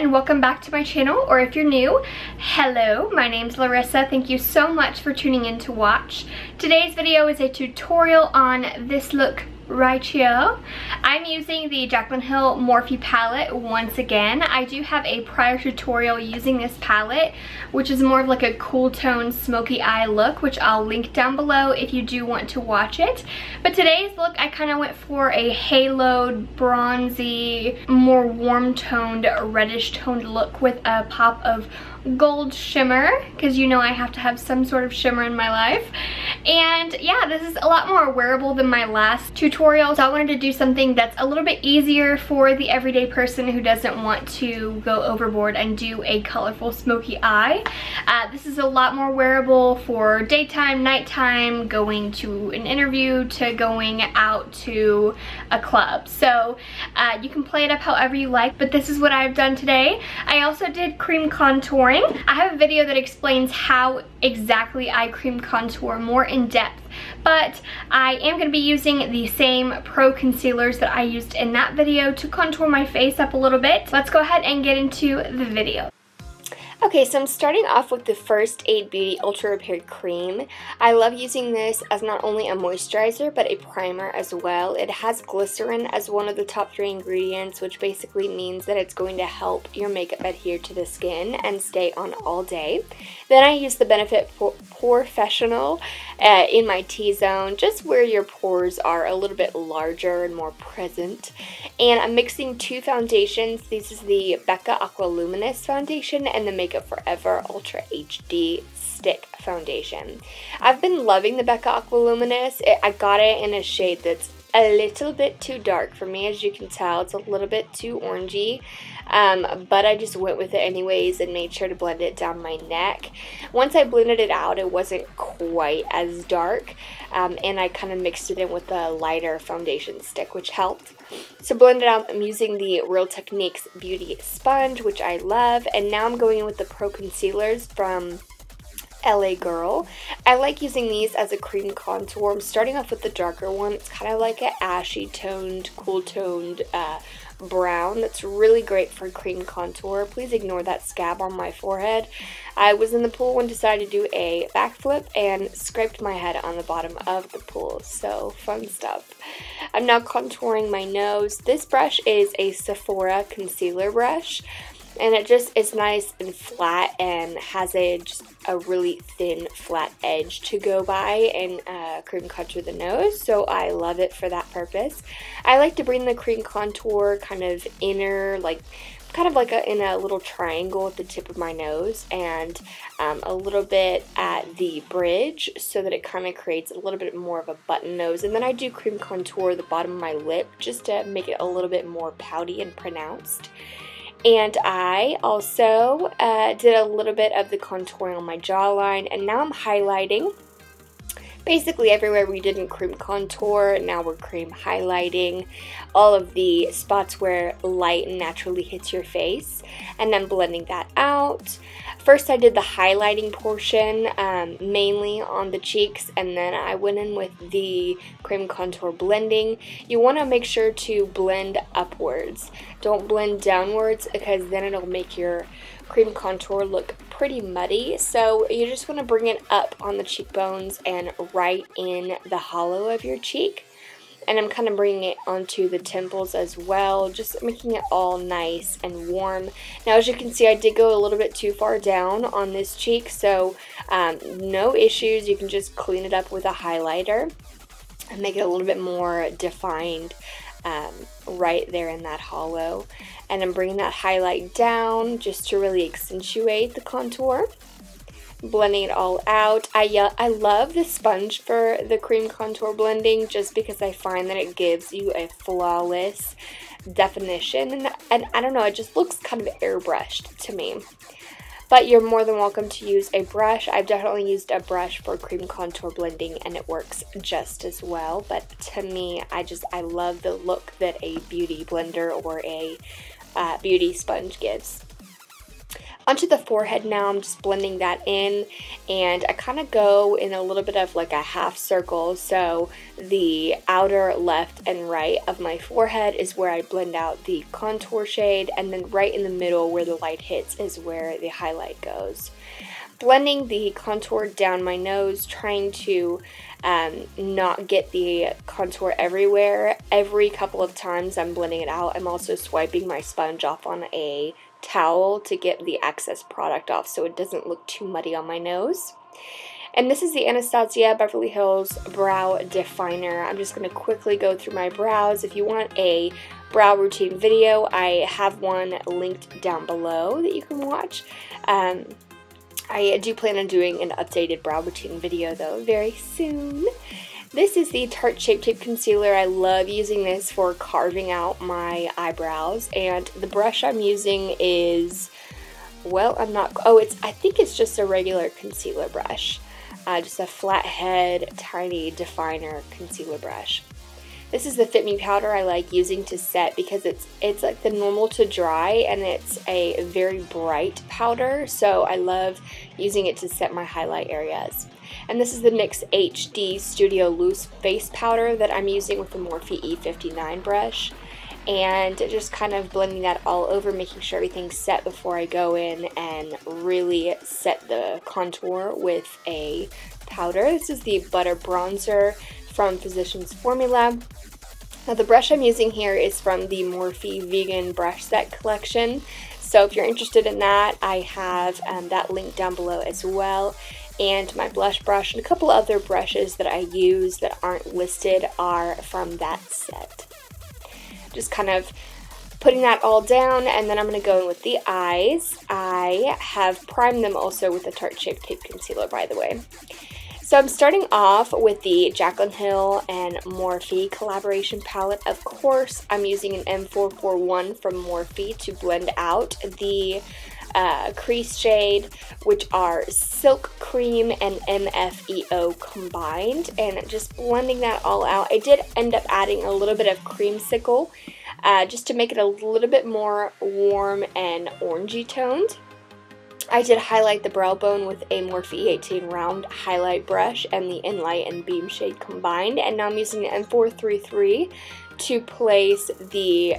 and welcome back to my channel, or if you're new, hello, my name's Larissa. Thank you so much for tuning in to watch. Today's video is a tutorial on this look right here. I'm using the Jaclyn Hill Morphe palette once again. I do have a prior tutorial using this palette, which is more of like a cool tone smoky eye look, which I'll link down below if you do want to watch it. But today's look, I kind of went for a haloed, bronzy, more warm toned, reddish toned look with a pop of gold shimmer, because you know I have to have some sort of shimmer in my life. And yeah, this is a lot more wearable than my last tutorial, so I wanted to do something that's a little bit easier for the everyday person who doesn't want to go overboard and do a colorful smoky eye. This is a lot more wearable for daytime, nighttime, going to an interview, to going out to a club. So you can play it up however you like, but this is what I've done today. I also did cream contouring. I have a video that explains how exactly I cream contour more in depth, but I am going to be using the same Proconcealers that I used in that video to contour my face up a little bit. Let's go ahead and get into the video. Okay, so I'm starting off with the First Aid Beauty Ultra Repair Cream. I love using this as not only a moisturizer, but a primer as well. It has glycerin as one of the top 3 ingredients, which basically means that it's going to help your makeup adhere to the skin and stay on all day. Then I use the Benefit Porefessional in my T-zone, just where your pores are a little bit larger and more present. And I'm mixing 2 foundations. This is the Becca Aqualuminous foundation and the Makeup Forever Ultra HD Stick foundation. I've been loving the Becca Aqualuminous. I got it in a shade that's a little bit too dark for me, as you can tell. It's a little bit too orangey, but I just went with it anyways and made sure to blend it down my neck. Once I blended it out, it wasn't quite as dark, and I kind of mixed it in with the lighter foundation stick, which helped. So blend it out. I'm using the Real Techniques Beauty Sponge, which I love, and now I'm going in with the Proconcealers from LA Girl. I like using these as a cream contour. I'm starting off with the darker one. It's kind of like an ashy toned, cool toned brown. That's really great for cream contour. Please ignore that scab on my forehead. I was in the pool and decided to do a backflip and scraped my head on the bottom of the pool. So fun stuff. I'm now contouring my nose. This brush is a Sephora concealer brush, and it just is nice and flat and has just a really thin flat edge to go by and cream contour the nose, so I love it for that purpose. I like to bring the cream contour kind of inner, kind of like in a little triangle at the tip of my nose, and a little bit at the bridge, so that it kind of creates a little bit more of a button nose. And then I do cream contour the bottom of my lip just to make it a little bit more pouty and pronounced. And I also did a little bit of the contouring on my jawline, and now I'm highlighting. Basically everywhere we didn't cream contour, now we're cream highlighting all of the spots where light naturally hits your face, and then blending that out. First I did the highlighting portion, mainly on the cheeks, and then I went in with the cream contour blending. You want to make sure to blend upwards. Don't blend downwards, because then it'll make your cream contour look pretty muddy. So you just want to bring it up on the cheekbones and right in the hollow of your cheek. And I'm kind of bringing it onto the temples as well, just making it all nice and warm. Now, as you can see, I did go a little bit too far down on this cheek, so no issues. You can just clean it up with a highlighter and make it a little bit more defined right there in that hollow. And I'm bringing that highlight down just to really accentuate the contour. Blending it all out. I love the sponge for the cream contour blending, just because I find that it gives you a flawless definition, and I don't know, it just looks kind of airbrushed to me. But you're more than welcome to use a brush. I've definitely used a brush for cream contour blending, and it works just as well. But to me, I love the look that a beauty blender or a beauty sponge gives. Onto the forehead now, I'm just blending that in, and I kind of go in a little bit of like a half circle, so the outer left and right of my forehead is where I blend out the contour shade, and then right in the middle where the light hits is where the highlight goes. Blending the contour down my nose, trying to not get the contour everywhere. Every couple of times I'm blending it out, I'm also swiping my sponge off on a towel to get the excess product off so it doesn't look too muddy on my nose. And this is the Anastasia Beverly Hills Brow Definer. I'm just going to quickly go through my brows. If you want a brow routine video, I have one linked down below that you can watch. I do plan on doing an updated brow routine video though very soon. This is the Tarte Shape Tape Concealer. I love using this for carving out my eyebrows, and the brush I'm using is, well, I think it's just a regular concealer brush. Just a flathead, tiny definer concealer brush. This is the Fit Me powder I like using to set because it's like the normal to dry, and it's a very bright powder, so I love using it to set my highlight areas. And this is the NYX HD Studio Loose Face Powder that I'm using with the Morphe E59 brush. And just kind of blending that all over, making sure everything's set before I go in and really set the contour with a powder. This is the Butter Bronzer from Physicians Formula. Now the brush I'm using here is from the Morphe Vegan Brush Set collection. So if you're interested in that, I have that link down below as well. And my blush brush and a couple other brushes that I use that aren't listed are from that set. Just kind of putting that all down, and then I'm going to go in with the eyes. I have primed them also with the Tarte Shape Tape Concealer, by the way. So I'm starting off with the Jaclyn Hill and Morphe collaboration palette. Of course, I'm using an M441 from Morphe to blend out the crease shade, which are Silk Cream and M.F.E.O combined, and just blending that all out. I did end up adding a little bit of Creamsicle just to make it a little bit more warm and orangey toned. I did highlight the brow bone with a Morphe E18 round highlight brush and the Enlight and Beam shade combined, and now I'm using the M433 to place the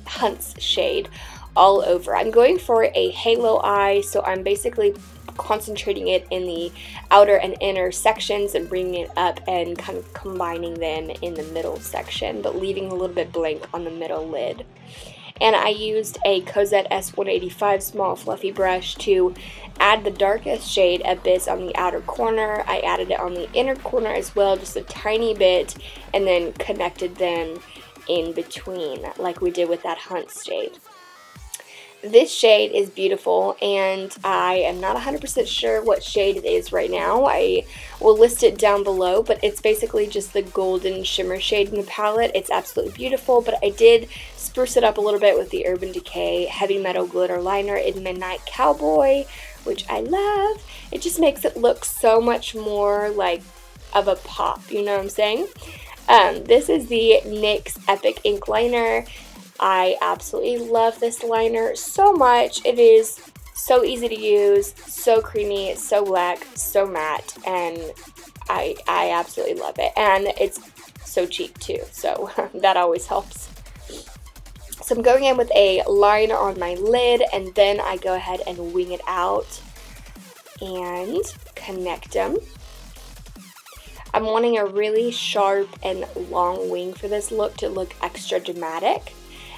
Hunts shade all over. I'm going for a halo eye, so I'm basically concentrating it in the outer and inner sections and bringing it up and kind of combining them in the middle section, but leaving a little bit blank on the middle lid. And I used a Cozzette S185 small fluffy brush to add the darkest shade Abyss on the outer corner. I added it on the inner corner as well, just a tiny bit, and then connected them in between like we did with that Hunts shade. This shade is beautiful, and I am not 100% sure what shade it is right now. I will list it down below, but it's basically just the golden shimmer shade in the palette. It's absolutely beautiful, but I did spruce it up a little bit with the Urban Decay Heavy Metal Glitter Liner in Midnight Cowboy, which I love. It just makes it look so much more like of a pop, you know what I'm saying? This is the NYX Epic Ink Liner. I absolutely love this liner so much. It is so easy to use, so creamy, so black, so matte, and I absolutely love it. And it's so cheap too, so that always helps. So I'm going in with a liner on my lid, and then I go ahead and wing it out and connect them. I'm wanting a really sharp and long wing for this look to look extra dramatic.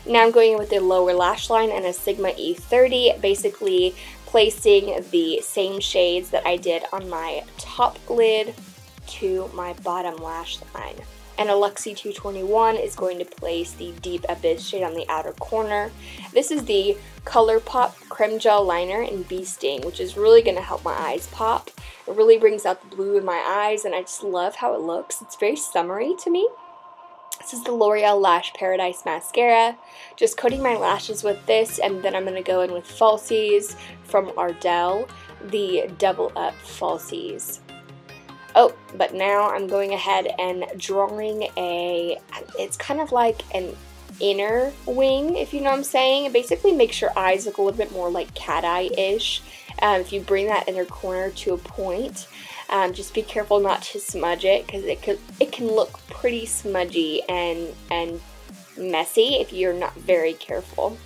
Now I'm going in with the lower lash line and a Sigma E30, basically placing the same shades that I did on my top lid to my bottom lash line. And a Luxie 221 is going to place the Deep Abyss shade on the outer corner. This is the ColourPop Creme Gel Liner in Bee Sting, which is really going to help my eyes pop. It really brings out the blue in my eyes, and I just love how it looks. It's very summery to me. This is the L'Oreal Lash Paradise Mascara. Just coating my lashes with this, and then I'm going to go in with falsies from Ardell, the Double Up Falsies. Oh, but now I'm going ahead and drawing it's kind of like an inner wing, if you know what I'm saying. It basically makes your eyes look a little bit more like cat eye-ish. If you bring that inner corner to a point, just be careful not to smudge it, because it can look pretty smudgy and messy if you're not very careful.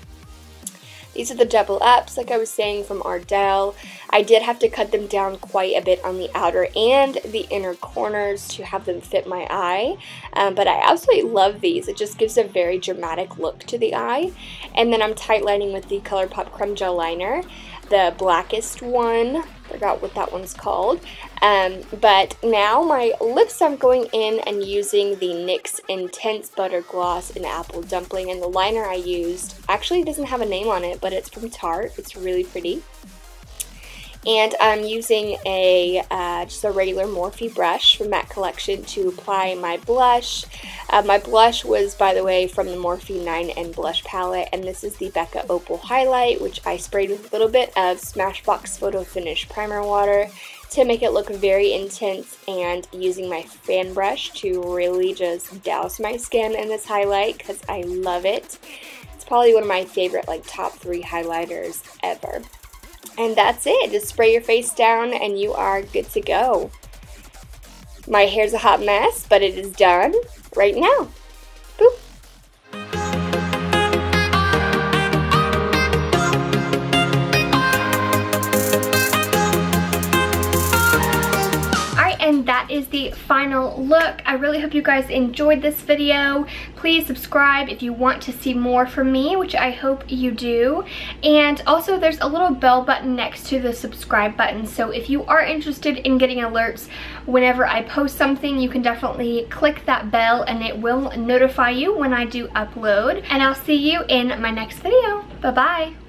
These are the double ups, like I was saying, from Ardell. I did have to cut them down quite a bit on the outer and the inner corners to have them fit my eye. But I absolutely love these. It just gives a very dramatic look to the eye. And then I'm tight lining with the ColourPop Creme Gel Liner, the blackest one. Forgot what that one's called. But now my lips, I'm going in and using the NYX Intense Butter Gloss in Apple Dumpling, and the liner I used actually doesn't have a name on it, but it's from Tarte. It's really pretty. And I'm using just a regular Morphe brush from that collection to apply my blush. My blush was, by the way, from the Morphe 9N blush palette, and this is the Becca Opal Highlight, which I sprayed with a little bit of Smashbox Photo Finish Primer Water to make it look very intense, and using my fan brush to really just douse my skin in this highlight because I love it. It's probably one of my favorite, like, top 3 highlighters ever. And that's it. Just spray your face down and you are good to go. My hair's a hot mess, but it is done right now. Boop. And that is the final look. I really hope you guys enjoyed this video. Please subscribe if you want to see more from me, which I hope you do. And also there's a little bell button next to the subscribe button, so if you are interested in getting alerts whenever I post something, you can definitely click that bell and it will notify you when I do upload. And I'll see you in my next video. Bye bye.